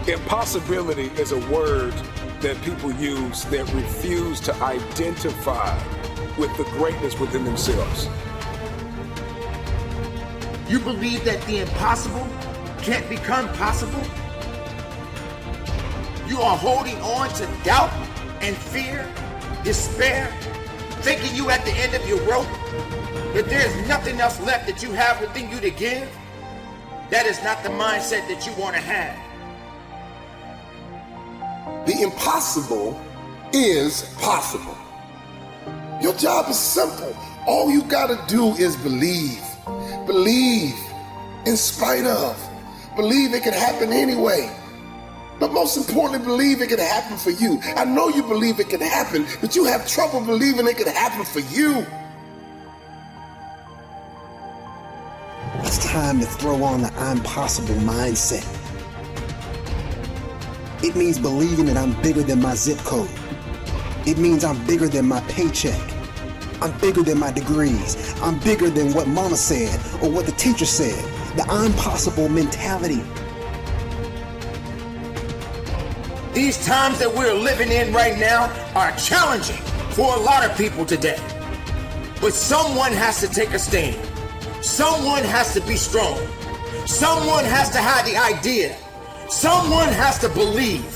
Impossibility is a word that people use that refuse to identify with the greatness within themselves. You believe that the impossible can't become possible? You are holding on to doubt and fear, despair, thinking you at the end of your rope, that there's nothing else left that you have within you to give. That is not the mindset that you want to have. The impossible is possible. Your job is simple. All you gotta do is believe. Believe in spite of. Believe it can happen anyway. But most importantly, believe it can happen for you. I know you believe it can happen, but you have trouble believing it can happen for you. It's time to throw on the I'm possible mindset. It means believing that I'm bigger than my zip code. It means I'm bigger than my paycheck. I'm bigger than my degrees. I'm bigger than what mama said or what the teacher said. The I'm possible mentality. These times that we're living in right now are challenging for a lot of people today. But someone has to take a stand. Someone has to be strong. Someone has to have the idea. Someone has to believe.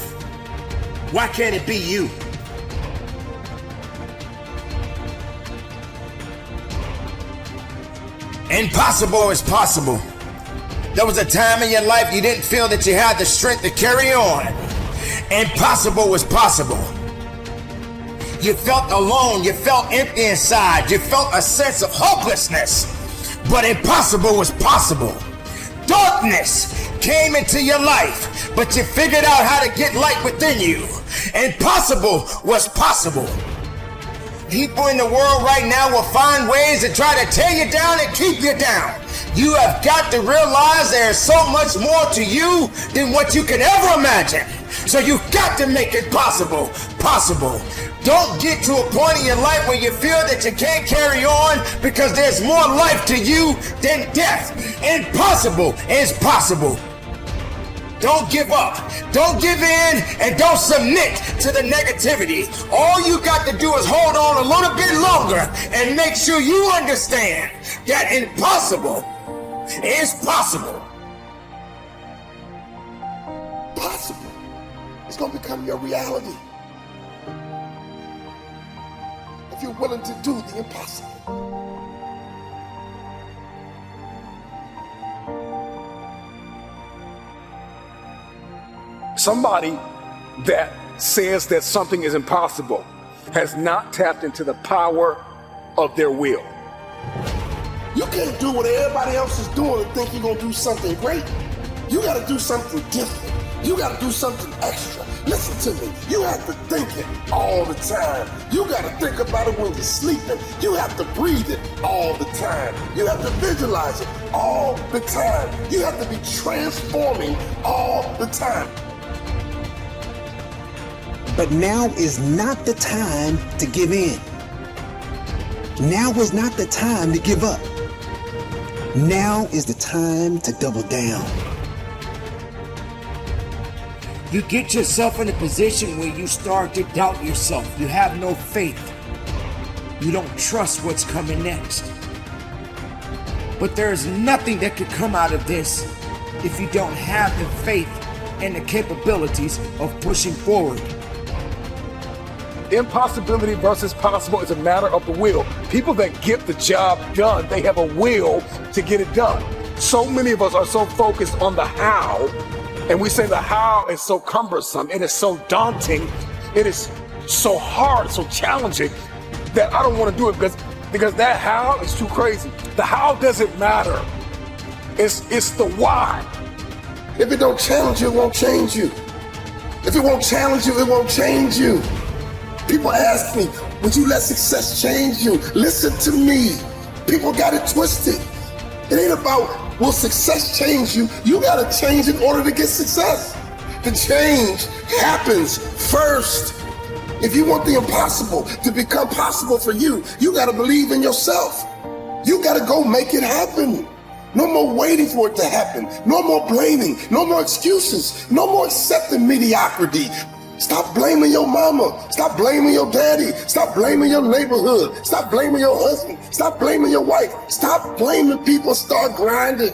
Why can't it be you? Impossible is possible. There was a time in your life you didn't feel that you had the strength to carry on. Impossible was possible. You felt alone. You felt empty inside. You felt a sense of hopelessness. But impossible was possible. Darkness came into your life, but you figured out how to get light within you. Impossible was possible. People in the world right now will find ways to try to tear you down and keep you down. You have got to realize there is so much more to you than what you can ever imagine. So you've got to make it possible. Don't get to a point in your life where you feel that you can't carry on because there's more life to you than death. Impossible is possible. Don't give up. Don't give in and don't submit to the negativity. All you got to do is hold on a little bit longer and make sure you understand that impossible is possible. Possible. It's going to become your reality. If you're willing to do the impossible. Somebody that says that something is impossible has not tapped into the power of their will. You can't do what everybody else is doing and think you're going to do something great. You got to do something different. You got to do something extra. Listen to me. You have to think it all the time. You got to think about it when you're sleeping. You have to breathe it all the time. You have to visualize it all the time. You have to be transforming all the time. But now is not the time to give in. Now is not the time to give up. Now is the time to double down. You get yourself in a position where you start to doubt yourself. You have no faith. You don't trust what's coming next. But there's nothing that could come out of this if you don't have the faith and the capabilities of pushing forward. Impossibility versus possible is a matter of the will. People that get the job done, they have a will to get it done. So many of us are so focused on the how, and we say the how is so cumbersome, it is so daunting, it is so hard, so challenging, that I don't want to do it because that how is too crazy. The how doesn't matter. It's the why. If it don't challenge you, it won't change you. If it won't challenge you, it won't change you. People ask me, would you let success change you? Listen to me. People got it twisted. It ain't about will success change you. You got to change in order to get success. The change happens first. If you want the impossible to become possible for you, you got to believe in yourself. You got to go make it happen. No more waiting for it to happen. No more blaming. No more excuses. No more accepting mediocrity. Stop blaming your mama. Stop blaming your daddy. Stop blaming your neighborhood. Stop blaming your husband. Stop blaming your wife. Stop blaming people. Start grinding.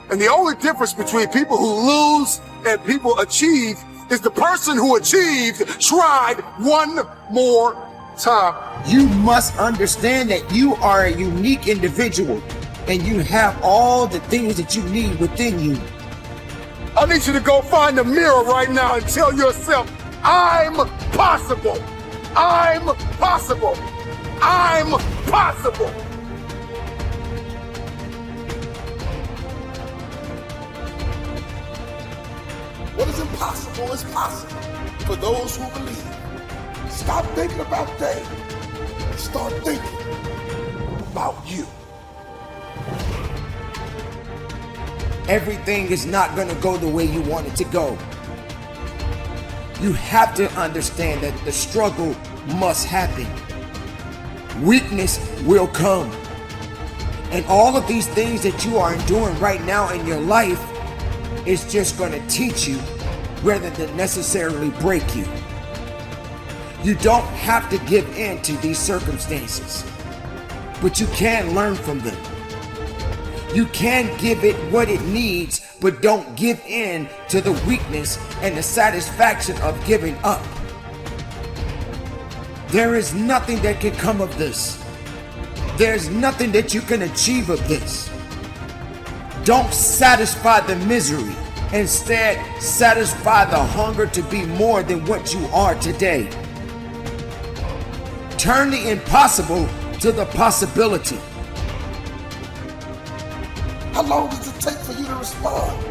And the only difference between people who lose and people achieve is the person who achieved tried one more time. You must understand that you are a unique individual and you have all the things that you need within you. I need you to go find a mirror right now and tell yourself, I'm possible. I'm possible. I'm possible. What is impossible is possible for those who believe. Stop thinking about they. Start thinking about you. Everything is not going to go the way you want it to go. You have to understand that the struggle must happen. Weakness will come. And all of these things that you are enduring right now in your life is just going to teach you rather than necessarily break you. You don't have to give in to these circumstances, but you can learn from them. You can give it what it needs, but don't give in to the weakness and the satisfaction of giving up. There is nothing that can come of this. There's nothing that you can achieve of this. Don't satisfy the misery. Instead, satisfy the hunger to be more than what you are today. Turn the impossible to the possibility. How long does it take for you to respond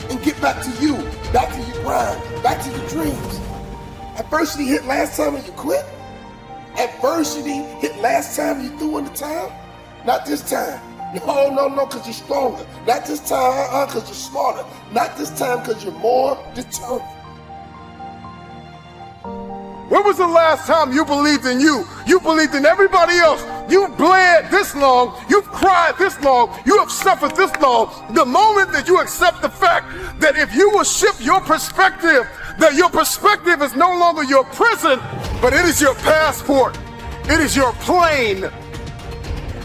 and get back to you, back to your grind, back to your dreams? Adversity hit last time and you quit? Adversity hit last time you threw in the towel? Not this time. No, because you're stronger. Not this time, because you're smarter. Not this time, because you're more determined. When was the last time you believed in you? You believed in everybody else. You bled this long. You've cried this long. You have suffered this long. The moment that you accept the fact that if you will shift your perspective, that your perspective is no longer your prison, but it is your passport. It is your plane.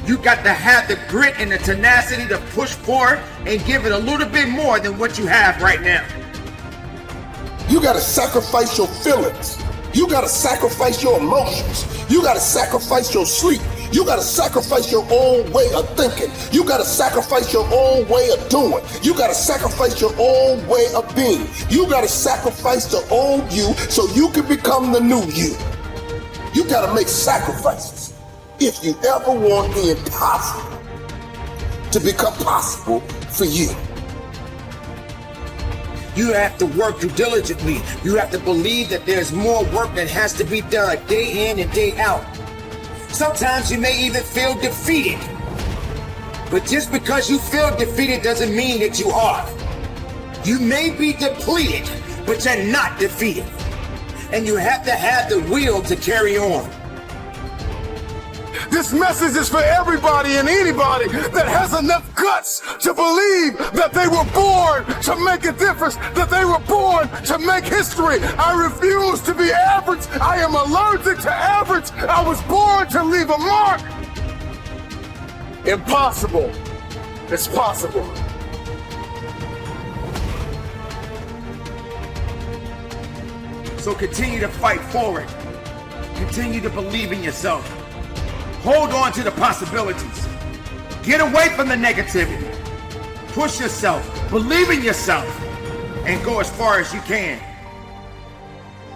You got to have the grit and the tenacity to push forward and give it a little bit more than what you have right now. You got to sacrifice your feelings. You got to sacrifice your emotions. You got to sacrifice your sleep. You got to sacrifice your own way of thinking. You got to sacrifice your own way of doing. You got to sacrifice your own way of being. You got to sacrifice the old you so you can become the new you. You got to make sacrifices if you ever want the impossible to become possible for you. You have to work diligently. You have to believe that there's more work that has to be done day in and day out. Sometimes you may even feel defeated. But just because you feel defeated doesn't mean that you are. You may be depleted, but you're not defeated. And you have to have the will to carry on. This message is for everybody and anybody that has enough guts to believe that they were born to make a difference, that they were born to make history. I refuse to be average. I am allergic to average. I was born to leave a mark. Impossible. It's possible. So continue to fight forward. Continue to believe in yourself. Hold on to the possibilities. Get away from the negativity. Push yourself, believe in yourself, and go as far as you can.